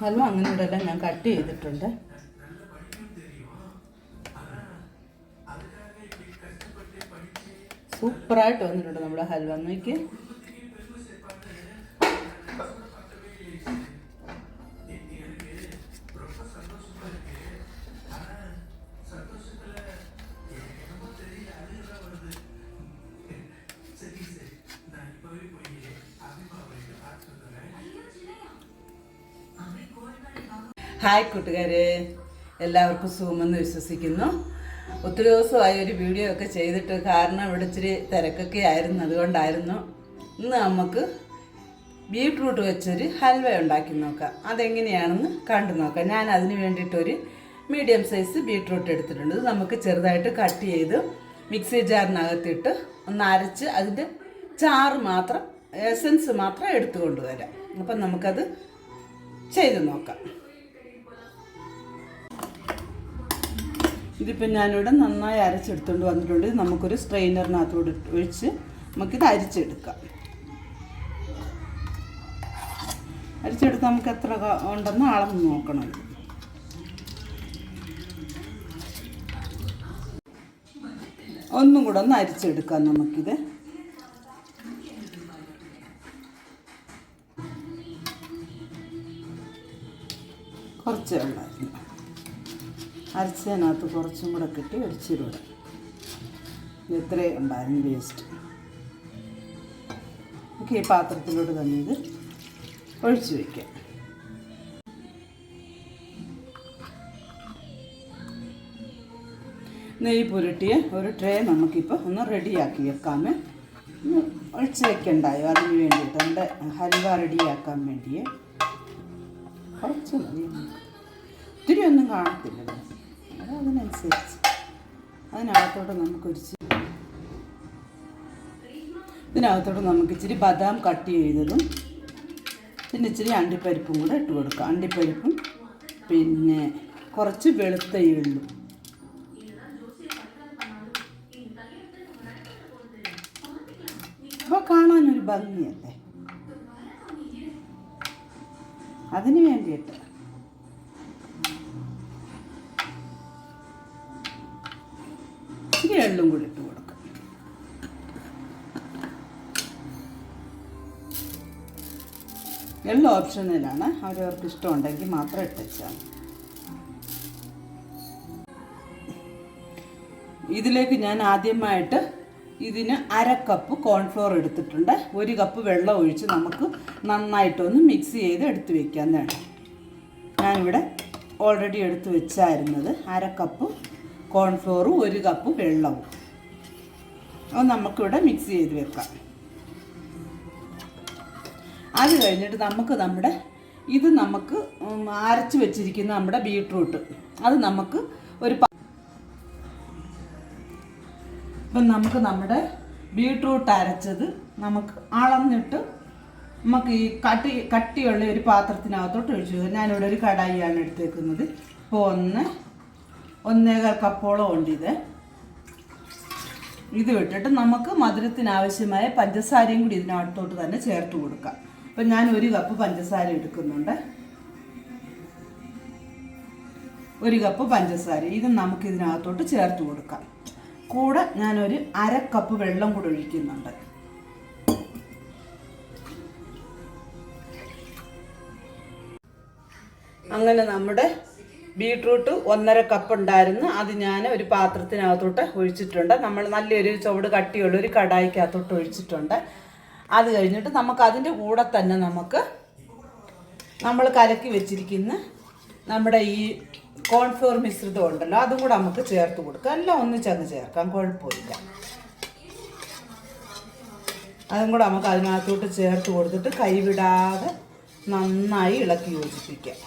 ഹൽവ അങ്ങനെ ഇവിടെ ഞാൻ കട്ട് ചെയ്തിട്ടുണ്ട്. സൂപ്പറായിട്ട് വന്നിട്ടുണ്ട് നമ്മുടെ ഹൽവ. നോക്കി ഹായ് കൂട്ടുകാരെ, എല്ലാവർക്കും സുഖമെന്ന് വിശ്വസിക്കുന്നു. ഒത്തിരി ദിവസമായി ഒരു വീഡിയോ ഒക്കെ ചെയ്തിട്ട്, കാരണം ഇവിടെ ഇച്ചിരി തിരക്കൊക്കെ ആയിരുന്നു, അതുകൊണ്ടായിരുന്നു. ഇന്ന് നമുക്ക് ബീട്രൂട്ട് വെച്ചൊരു ഹൽവ ഉണ്ടാക്കി നോക്കാം. അതെങ്ങനെയാണെന്ന് കണ്ടു നോക്കാം. ഞാൻ അതിന് വേണ്ടിയിട്ടൊരു മീഡിയം സൈസ് ബീട്രൂട്ട് എടുത്തിട്ടുണ്ട്. ഇത് നമുക്ക് ചെറുതായിട്ട് കട്ട് ചെയ്ത് മിക്സി ജാറിനകത്തിട്ട് ഒന്ന് അരച്ച് അതിൻ്റെ ചാറ് മാത്രം, എസൻസ് മാത്രം എടുത്തു കൊണ്ടുവരാം. അപ്പം നമുക്കത് ചെയ്ത് നോക്കാം. ഇതിപ്പോൾ ഞാനിവിടെ നന്നായി അരച്ചെടുത്തുകൊണ്ട് വന്നിട്ടുണ്ട്. നമുക്കൊരു സ്ട്രെയിനറിനകത്തോട് ഒഴിച്ച് നമുക്കിത് അരിച്ചെടുക്കാം. അരിച്ചെടുത്ത് നമുക്ക് എത്ര ഉണ്ടെന്ന് അളന്ന് നോക്കണം. ഒന്നും കൂടെ ഒന്ന് അരിച്ചെടുക്കാം നമുക്കിത്. കുറച്ചേ ഉള്ളായിരുന്നു. അരച്ചതിനകത്ത് കുറച്ചും കൂടെ കിട്ടി ഒഴിച്ചിലൂടെ. ഇത്രയും ഉണ്ടായിരുന്നു വേസ്റ്റ്. നമുക്ക് ഈ പാത്രത്തിലോട്ട് തന്നെ ഇത് ഒഴിച്ച് വയ്ക്കാം. നെയ്യ് പുരട്ടിയ ഒരു ട്രേ നമുക്കിപ്പോൾ ഒന്ന് റെഡിയാക്കി വെക്കാമേ. ഒന്ന് ഒഴിച്ച് വെക്കണ്ടായോ അതിന് വേണ്ടിയിട്ട്, നമ്മുടെ ഹൽവ റെഡിയാക്കാൻ വേണ്ടിയേ. കുറച്ച് മതി, ഒത്തിരി ഒന്നും കാണത്തില്ലല്ലോ, അതിനനുസരിച്ച്. അതിനകത്തോട്ട് ഇതിനകത്തോട്ട് നമുക്ക് ഇച്ചിരി ബദാം കട്ട് ചെയ്തതും പിന്നെ ഇച്ചിരി അണ്ടിപ്പരിപ്പും കൂടെ ഇട്ട് കൊടുക്കാം. അണ്ടിപ്പരിപ്പും പിന്നെ കുറച്ച് വെളുത്ത എള്ളും. അപ്പോൾ കാണാനൊരു ഭംഗിയല്ലേ, അതിന് വേണ്ടിയിട്ട്. എള്ളും കൂടി ഇട്ട് കൊടുക്കാം. എള്ള് ഓപ്ഷണലാണ്, അവരവർക്ക് ഇഷ്ടമുണ്ടെങ്കിൽ മാത്രം ഇട്ടുവെച്ചാൽ. ഇതിലേക്ക് ഞാൻ ആദ്യമായിട്ട് ഇതിന് 1/2 കപ്പ് കോൺഫ്ലോർ എടുത്തിട്ടുണ്ട്. 1 കപ്പ് വെള്ളം ഒഴിച്ച് നമുക്ക് നന്നായിട്ടൊന്ന് മിക്സ് ചെയ്ത് എടുത്ത് വയ്ക്കാവുന്നതാണ്. ഞാനിവിടെ ഓൾറെഡി എടുത്ത് വെച്ചായിരുന്നത് 1/2 കപ്പ് കോൺഫ്ലോറും 1 കപ്പ് വെള്ളവും. അത് നമുക്കിവിടെ മിക്സ് ചെയ്ത് വെക്കാം. അത് കഴിഞ്ഞിട്ട് നമുക്ക് നമുക്ക് അരച്ച് വെച്ചിരിക്കുന്ന നമ്മുടെ ബീട്രൂട്ട് അത് നമുക്ക് ഇപ്പം നമുക്ക് നമ്മുടെ ബീട്രൂട്ട് അരച്ചത് നമുക്ക് അളന്നിട്ട് നമുക്ക് ഈ കട്ടിയുള്ള ഒരു പാത്രത്തിനകത്തോട്ട് ഒഴിച്ചു. ഞാനിവിടെ ഒരു കടായിയാണ് എടുത്തേക്കുന്നത്. ഇപ്പോൾ 1.25 കപ്പോളം ഉണ്ട്. ഇത് വിട്ടിട്ട് നമുക്ക് മധുരത്തിനാവശ്യമായ പഞ്ചസാരയും കൂടി ഇതിനകത്തോട്ട് തന്നെ ചേർത്ത് കൊടുക്കാം. അപ്പം ഞാൻ 1 കപ്പ് പഞ്ചസാര എടുക്കുന്നുണ്ട്. 1 കപ്പ് പഞ്ചസാര ഇത് നമുക്ക് ഇതിനകത്തോട്ട് ചേർത്ത് കൊടുക്കാം. കൂടെ ഞാനൊരു 1/2 കപ്പ് വെള്ളം കൂടെ ഒഴിക്കുന്നുണ്ട്. അങ്ങനെ നമ്മുടെ ബീട്രൂട്ട് 1.5 കപ്പ് ഉണ്ടായിരുന്നു. അത് ഞാൻ ഒരു പാത്രത്തിനകത്തോട്ട് ഒഴിച്ചിട്ടുണ്ട്. നമ്മൾ നല്ലൊരു ചുവട് കട്ടിയുള്ള ഒരു കടായിക്കകത്തോട്ട് ഒഴിച്ചിട്ടുണ്ട്. അത് കഴിഞ്ഞിട്ട് നമുക്ക് അതിൻ്റെ കൂടെ തന്നെ നമ്മൾ കലക്കി വെച്ചിരിക്കുന്ന നമ്മുടെ ഈ കോൺഫ്ലോർ മിശ്രിതം ഉണ്ടല്ലോ, അതും കൂടെ നമുക്ക് ചേർത്ത് കൊടുക്കാം. എല്ലാം ഒന്നിച്ചങ്ങ് ചേർക്കാം, കുഴപ്പമില്ല. അതും കൂടെ നമുക്ക് അതിനകത്തോട്ട് ചേർത്ത് കൊടുത്തിട്ട് കൈവിടാതെ നന്നായി ഇളക്കി യോജിപ്പിക്കാം.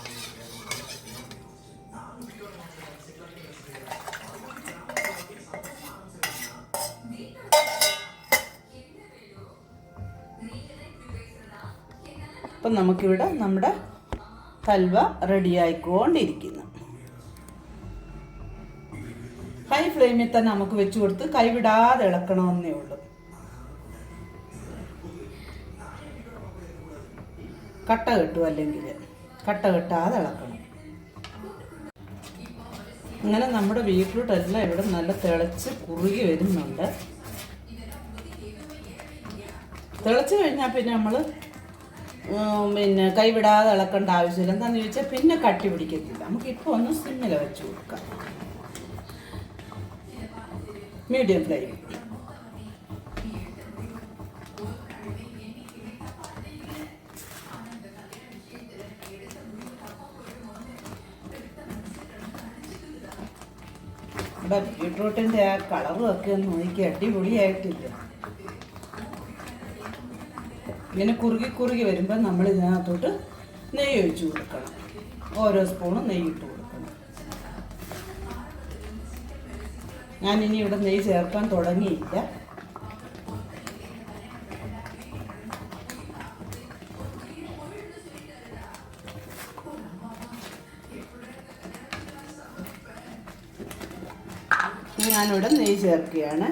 അപ്പം നമുക്കിവിടെ നമ്മുടെ ഹൽവ റെഡിയായിക്കൊണ്ടിരിക്കുന്നു. ഹൈ ഫ്ലെയിമിൽ തന്നെ നമുക്ക് വെച്ച് കൊടുത്ത് കൈവിടാതെ ഇളക്കണമെന്നേ ഉള്ളൂ. കട്ട കിട്ടും അല്ലെങ്കിൽ. കട്ട കെട്ടാതെ ഇളക്കണം. അങ്ങനെ നമ്മുടെ ബീറ്റ്റൂട്ട് എല്ലാം ഇവിടെ നല്ല തിളച്ച് കുറുകി വരുന്നുണ്ട്. തിളച്ച് കഴിഞ്ഞാൽ പിന്നെ നമ്മൾ കൈവിടാതെ ഇളക്കേണ്ട ആവശ്യമില്ല. എന്താണെന്ന് ചോദിച്ചാൽ പിന്നെ കട്ടി പിടിക്കത്തില്ല. നമുക്കിപ്പോൾ ഒന്ന് സിമ്മിൽ വെച്ച് കൊടുക്കാം, മീഡിയം ഫ്ലെയിം. ഇവിടെ ബീട്രൂട്ടിൻ്റെ ആ കളറും ഒക്കെ ഒന്ന് നോക്കി അടിപൊളിയായിട്ടില്ല. ഇങ്ങനെ കുറുകി കുറുകി വരുമ്പോൾ നമ്മൾ ഇതിനകത്തോട്ട് നെയ്യ് ഒഴിച്ച് കൊടുക്കണം. ഓരോ സ്പൂണും നെയ്യ് ഇട്ട് കൊടുക്കണം. ഞാനിനി ഇവിടെ നെയ്യ് ചേർക്കാൻ തുടങ്ങിയില്ല. ഞാനിവിടെ നെയ്യ് ചേർക്കുകയാണ്.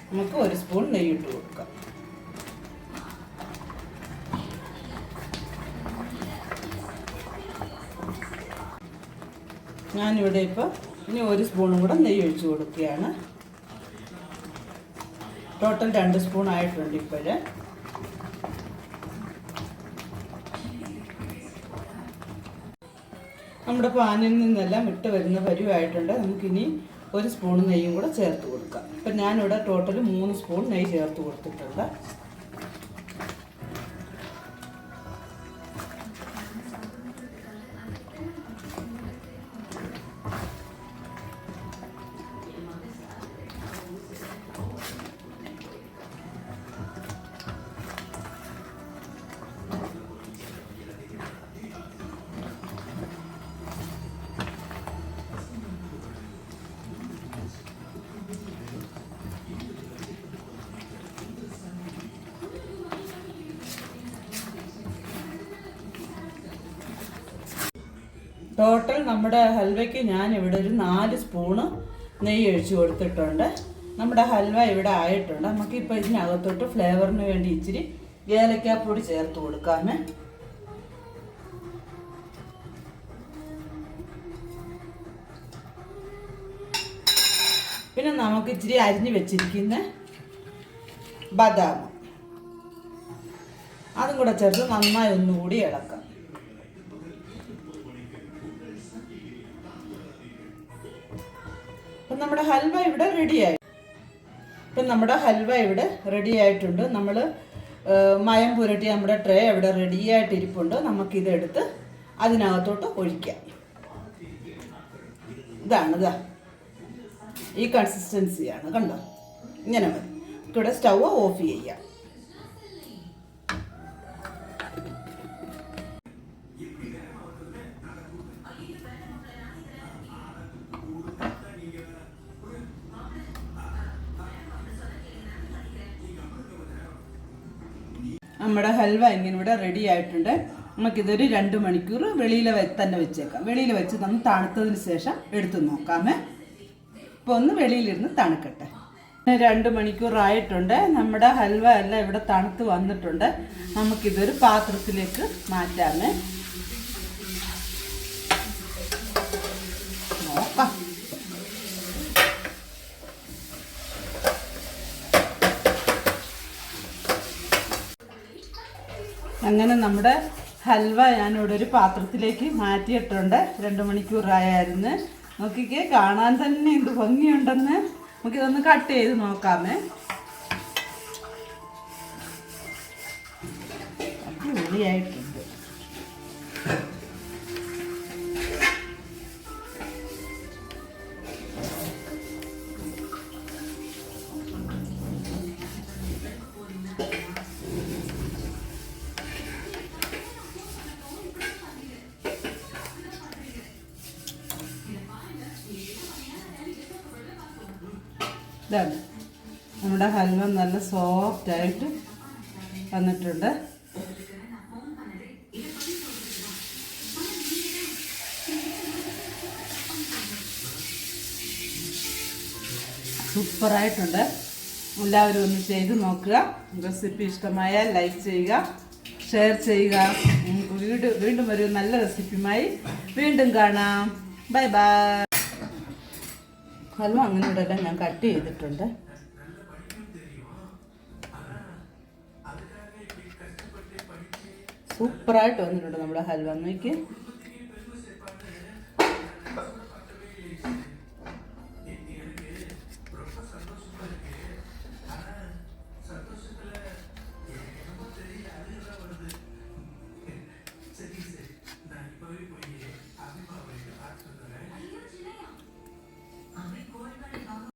നമുക്ക് ഒരു സ്പൂൺ നെയ്യ് ഇട്ട് കൊടുക്കാം. ഞാനിവിടെ ഇപ്പോൾ ഇനി ഒരു സ്പൂണും കൂടെ നെയ്യ് ഒഴിച്ച് കൊടുക്കുകയാണ്. ടോട്ടൽ 2 സ്പൂൺ ആയിട്ടുണ്ട്. ഇപ്പോഴേ നമ്മുടെ പാനിൽ നിന്നെല്ലാം വിട്ട് വരുന്ന പരുവായിട്ടുണ്ട്. നമുക്കിനി ഒരു സ്പൂൺ നെയ്യും കൂടെ ചേർത്ത് കൊടുക്കാം. ഇപ്പം ഞാനിവിടെ ടോട്ടൽ 3 സ്പൂൺ നെയ്യ് ചേർത്ത് കൊടുത്തിട്ടുണ്ട്. ടോട്ടൽ നമ്മുടെ ഹൽവയ്ക്ക് ഞാൻ ഇവിടെ ഒരു 4 സ്പൂണ് നെയ്യ് ഒഴിച്ച് കൊടുത്തിട്ടുണ്ട്. നമ്മുടെ ഹൽവ ഇവിടെ ആയിട്ടുണ്ട്. നമുക്കിപ്പോൾ ഇതിനകത്തോട്ട് ഫ്ലേവറിന് വേണ്ടി ഇച്ചിരി ഏലക്കാപ്പൊടി ചേർത്ത് കൊടുക്കാമേ. പിന്നെ നമുക്ക് ഇച്ചിരി അരിഞ്ഞ് വെച്ചിരിക്കുന്ന ബദാം അതും കൂടെ ചേർത്ത് നന്നായി ഒന്നുകൂടി ഇളക്കാം. നമ്മുടെ ഹൽവ ഇവിടെ റെഡിയായി. ഇപ്പം നമ്മുടെ ഹൽവ ഇവിടെ റെഡി ആയിട്ടുണ്ട്. നമ്മൾ മയം പുരട്ടി നമ്മുടെ ട്രേ ഇവിടെ റെഡിയായിട്ടിരിപ്പുണ്ട്. നമുക്കിതെടുത്ത് അതിനകത്തോട്ട് ഒഴിക്കാം. ഇതാ ഈ കൺസിസ്റ്റൻസിയാണ്, കണ്ടോ? ഇങ്ങനെ മതി. ഇവിടെ സ്റ്റൗ ഓഫ് ചെയ്യാം. നമ്മുടെ ഹൽവ ഇങ്ങനെ ഇവിടെ റെഡി ആയിട്ടുണ്ട്. നമുക്കിതൊരു 2 മണിക്കൂർ വെളിയിൽ തന്നെ വെച്ചേക്കാം. വെളിയിൽ വെച്ച് നമ്മൾ തണുത്തതിന് ശേഷം എടുത്തു നോക്കാമേ. ഇപ്പോൾ ഒന്ന് വെളിയിലിരുന്ന് തണുക്കട്ടെ. 2 മണിക്കൂറായിട്ടുണ്ട്. നമ്മുടെ ഹൽവ എല്ലാം ഇവിടെ തണുത്ത് വന്നിട്ടുണ്ട്. നമുക്കിതൊരു പാത്രത്തിലേക്ക് മാറ്റാമേ. നോക്കാം. അങ്ങനെ നമ്മുടെ ഹൽവ ഞാനിവിടെ ഒരു പാത്രത്തിലേക്ക് മാറ്റിയിട്ടുണ്ട്. 2 മണിക്കൂറായിരുന്നു. നോക്കിക്കേ, കാണാൻ തന്നെ എന്ത് ഭംഗിയുണ്ടെന്ന്. നമുക്കിതൊന്ന് കട്ട് ചെയ്ത് നോക്കാമേ. അടിപൊളിയായിട്ടുണ്ട്. ഇതാണ് നമ്മുടെ ഹൽവ, നല്ല സോഫ്റ്റായിട്ട് വന്നിട്ടുണ്ട്. സൂപ്പറായിട്ടുണ്ട്. എല്ലാവരും ഒന്ന് ചെയ്ത് നോക്കുക. റെസിപ്പി ഇഷ്ടമായാൽ ലൈക്ക് ചെയ്യുക, ഷെയർ ചെയ്യുക. വീണ്ടും ഒരു നല്ല റെസിപ്പിയുമായി വീണ്ടും കാണാം. Bye bye. ഹൽവ അങ്ങനെ ഇവിടെല്ലാം ഞാൻ കട്ട് ചെയ്തിട്ടുണ്ട്. സൂപ്പറായിട്ട് വന്നിട്ടുണ്ട് നമ്മുടെ ഹൽവ. നോക്കി